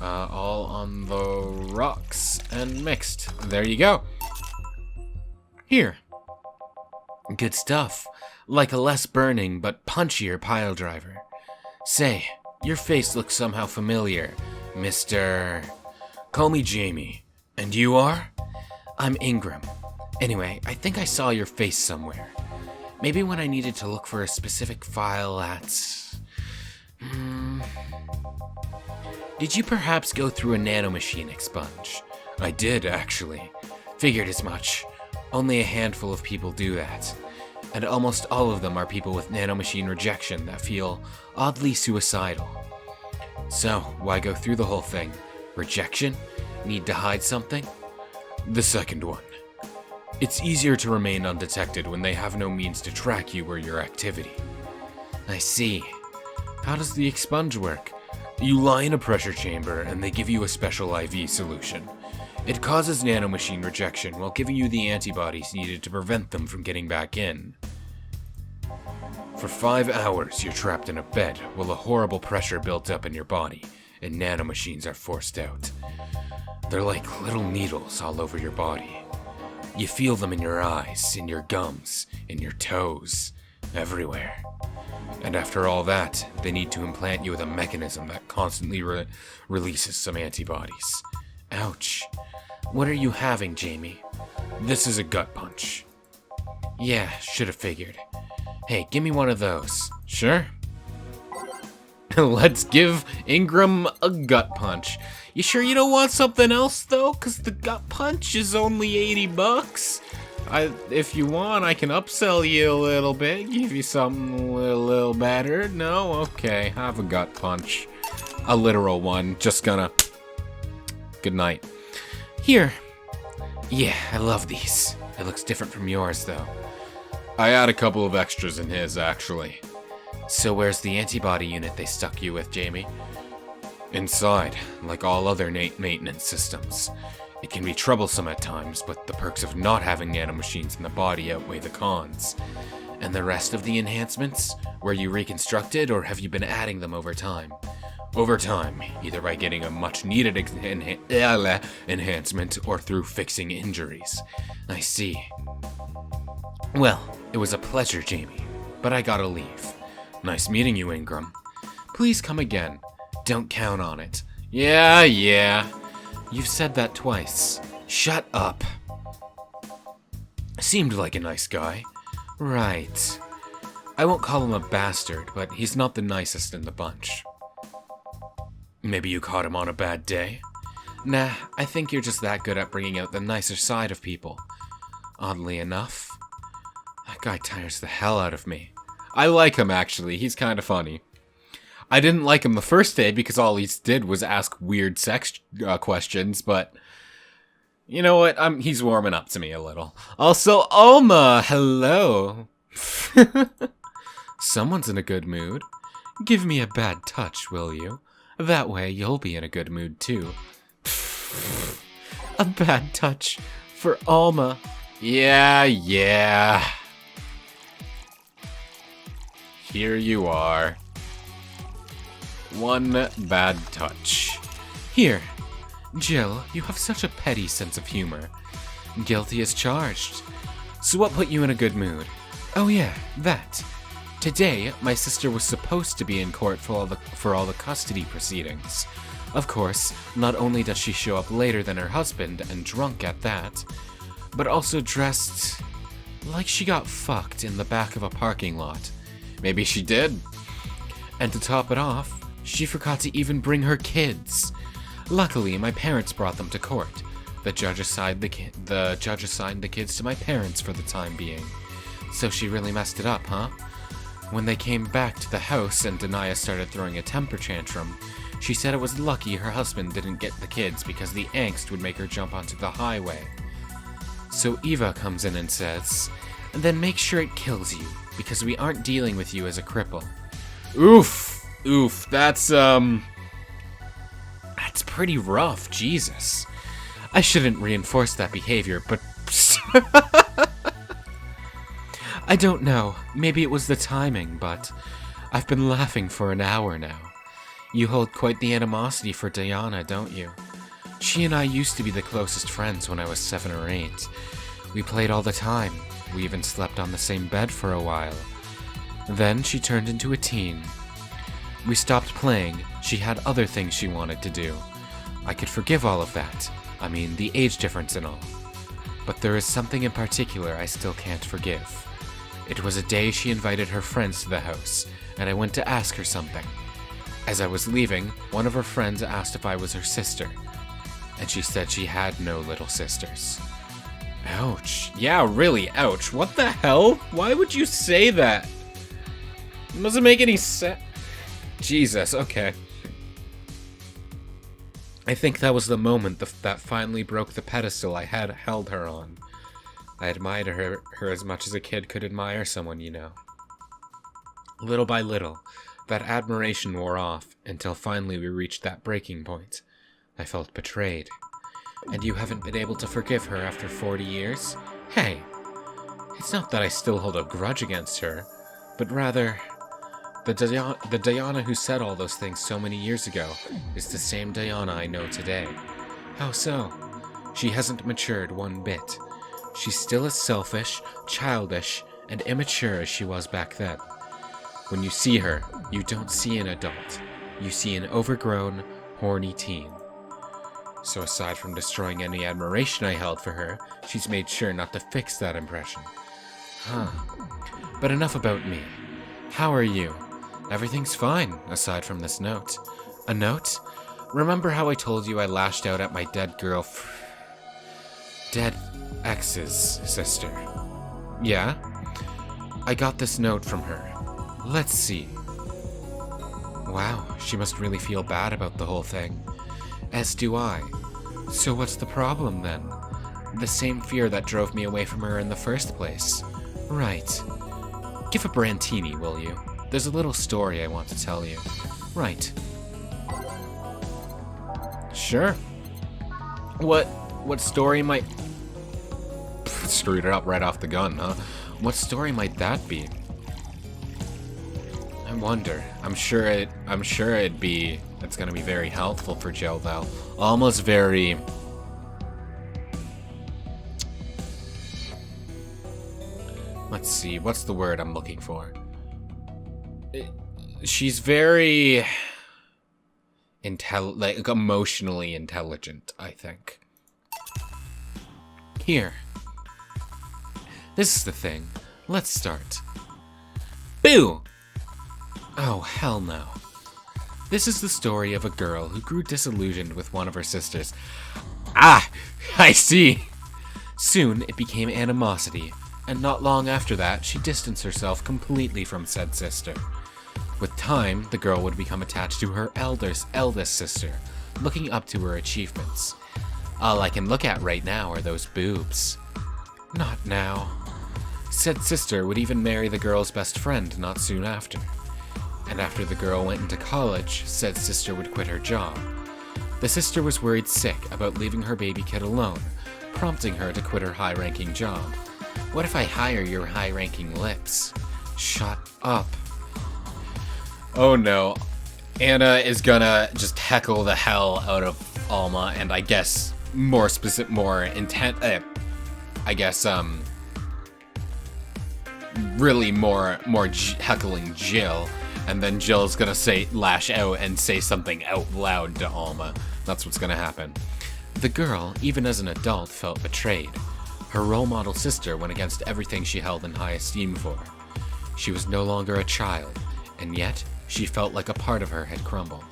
all on the rocks and mixed. There you go. Here. Good stuff. Like a less burning but punchier pile driver. Say, your face looks somehow familiar, Mr. Call me Jamie. And you are? I'm Ingram. Anyway, I think I saw your face somewhere. Maybe when I needed to look for a specific file at... Did you perhaps go through a nanomachine expunge? I did, actually. Figured as much. Only a handful of people do that. And almost all of them are people with nanomachine rejection that feel oddly suicidal. So, why go through the whole thing? Rejection? Need to hide something? The second one. It's easier to remain undetected when they have no means to track you or your activity. I see. How does the expunge work? You lie in a pressure chamber and they give you a special IV solution. It causes nanomachine rejection while giving you the antibodies needed to prevent them from getting back in. For 5 hours, you're trapped in a bed while a horrible pressure builds up in your body and nanomachines are forced out. They're like little needles all over your body. You feel them in your eyes, in your gums, in your toes, everywhere. And after all that, they need to implant you with a mechanism that constantly releases some antibodies. Ouch. What are you having, Jamie? This is a gut punch. Yeah, should have figured. Hey, give me one of those. Sure. Let's give Ingram a gut punch. You sure you don't want something else, though? Because the gut punch is only $80. If you want, I can upsell you a little bit, give you something a little better. No? Okay, have a gut punch. A literal one. Just gonna... Good night. Here. Yeah, I love these. It looks different from yours, though. I add a couple of extras in his, actually. So where's the antibody unit they stuck you with, Jamie? Inside, like all other maintenance systems. It can be troublesome at times, but the perks of not having nanomachines in the body outweigh the cons. And the rest of the enhancements? Were you reconstructed, or have you been adding them over time? Over time, either by getting a much-needed enhancement or through fixing injuries. I see. Well, it was a pleasure, Jamie, but I gotta leave. Nice meeting you, Ingram. Please come again. Don't count on it. Yeah. You've said that twice. Shut up. Seemed like a nice guy. Right. I won't call him a bastard, but he's not the nicest in the bunch. Maybe you caught him on a bad day? Nah, I think you're just that good at bringing out the nicer side of people. Oddly enough. That guy tires the hell out of me. I like him, actually. He's kind of funny. I didn't like him the first day because all he did was ask weird sex questions, but you know what? He's warming up to me a little. Also, Alma, hello. Someone's in a good mood. Give me a bad touch, will you? That way you'll be in a good mood too. A bad touch for Alma. Yeah. Here you are. One bad touch. Here. Jill, you have such a petty sense of humor. Guilty as charged. So what put you in a good mood? Oh yeah, that. Today, my sister was supposed to be in court for all the custody proceedings. Of course, not only does she show up later than her husband, and drunk at that, but also dressed like she got fucked in the back of a parking lot. Maybe she did. And to top it off, she forgot to even bring her kids. Luckily, my parents brought them to court. The judge assigned the kids to my parents for the time being. So she really messed it up, huh? When they came back to the house and Denia started throwing a temper tantrum, she said it was lucky her husband didn't get the kids because the angst would make her jump onto the highway. So Eva comes in and says, "Then make sure it kills you, because we aren't dealing with you as a cripple." Oof, that's pretty rough, Jesus. I shouldn't reinforce that behavior, but I don't know, maybe it was the timing, but I've been laughing for an hour now. You hold quite the animosity for Diana, don't you? She and I used to be the closest friends when I was 7 or 8. We played all the time. We even slept on the same bed for a while. Then she turned into a teen. We stopped playing. She had other things she wanted to do. I could forgive all of that. I mean, the age difference and all. But there is something in particular I still can't forgive. It was a day she invited her friends to the house, and I went to ask her something. As I was leaving, one of her friends asked if I was her sister, and she said she had no little sisters. Ouch. Yeah, really, ouch. What the hell? Why would you say that? It doesn't make any sense. Jesus, okay. I think that was the moment that finally broke the pedestal I had held her on. I admired her as much as a kid could admire someone, you know. Little by little, that admiration wore off until finally we reached that breaking point. I felt betrayed. And you haven't been able to forgive her after 40 years? Hey, it's not that I still hold a grudge against her, but rather, the Diana who said all those things so many years ago is the same Diana I know today. How so? She hasn't matured one bit. She's still as selfish, childish, and immature as she was back then. When you see her, you don't see an adult. You see an overgrown, horny teen. So aside from destroying any admiration I held for her, she's made sure not to fix that impression. Huh. But enough about me. How are you? Everything's fine, aside from this note. A note? Remember how I told you I lashed out at my dead ex's sister? Yeah? I got this note from her. Let's see. Wow, she must really feel bad about the whole thing. As do I. So what's the problem then? The same fear that drove me away from her in the first place. Right. Give a Brantini, will you? There's a little story I want to tell you. Right. Sure. What story might... Screwed it up right off the gun, huh? What story might that be? I wonder. I'm sure it'd be... It's gonna be very helpful for Jill, though. Almost very... Let's see, what's the word I'm looking for? She's very... emotionally intelligent, I think. Here. This is the thing. Let's start. Boo! Oh, hell no. This is the story of a girl who grew disillusioned with one of her sisters. Ah! I see! Soon, it became animosity, and not long after that, she distanced herself completely from said sister. With time, the girl would become attached to her eldest sister, looking up to her achievements. All I can look at right now are those boobs. Not now. Said sister would even marry the girl's best friend not soon after. And after the girl went into college, said sister would quit her job. The sister was worried sick about leaving her baby kid alone, prompting her to quit her high-ranking job. What if I hire your high-ranking lips? Shut up. Oh no. Anna is gonna just heckle the hell out of Alma, and I guess really more heckling Jill, and then Jill's gonna lash out and say something out loud to Alma. That's what's gonna happen. The girl, even as an adult, felt betrayed. Her role model sister went against everything she held in high esteem for. She was no longer a child, and yet she felt like a part of her had crumbled.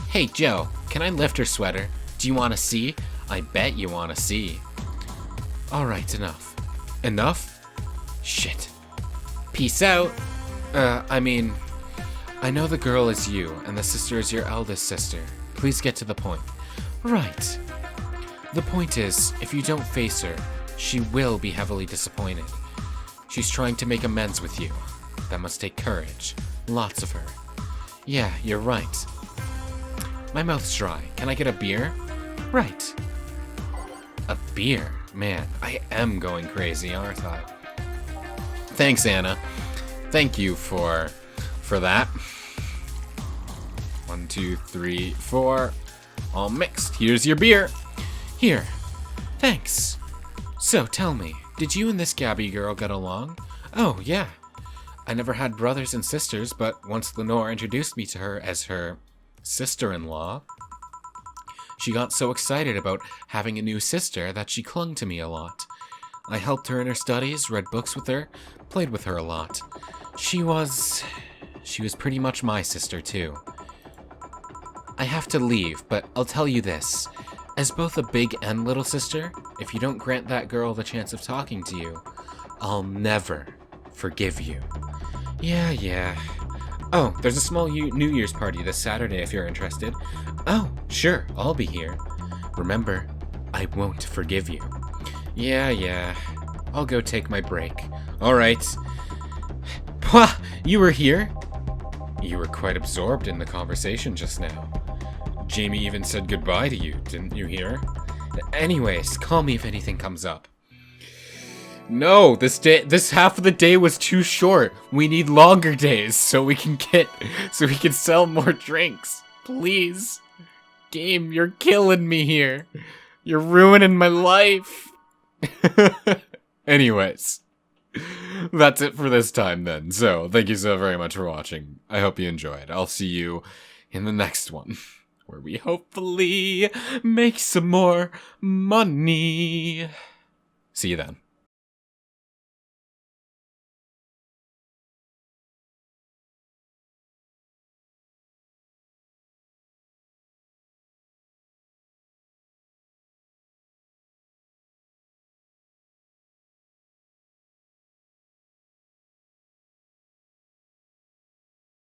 Hey Joe, can I lift her sweater? Do you want to see? I bet you want to see. Alright, enough. Enough? Shit. Peace out. I know the girl is you, and the sister is your eldest sister. Please get to the point. Right. The point is, if you don't face her, she will be heavily disappointed. She's trying to make amends with you. That must take courage. Lots of her. Yeah, you're right. My mouth's dry. Can I get a beer? Right. A beer? Man, I am going crazy, aren't I? Thanks, Anna. Thank you for that. 1, 2, 3, 4. All mixed. Here's your beer. Here. Thanks. So, tell me, did you and this Gabby girl get along? Oh, yeah. I never had brothers and sisters, but once Lenore introduced me to her as her sister-in-law, she got so excited about having a new sister that she clung to me a lot. I helped her in her studies, read books with her, played with her a lot. She was pretty much my sister, too. I have to leave, but I'll tell you this. As both a big and little sister, if you don't grant that girl the chance of talking to you, I'll never forgive you. Yeah. Oh, there's a small New Year's party this Saturday if you're interested. Oh, sure, I'll be here. Remember, I won't forgive you. Yeah. I'll go take my break. Alright. Pwah! You were here? You were quite absorbed in the conversation just now. Jamie even said goodbye to you, didn't you hear? Anyways, call me if anything comes up. No, this half of the day was too short. We need longer days so we can sell more drinks. Please. Game, you're killing me here. You're ruining my life. Anyways, that's it for this time then. So, thank you so very much for watching. I hope you enjoyed. I'll see you in the next one, where we hopefully make some more money. See you then.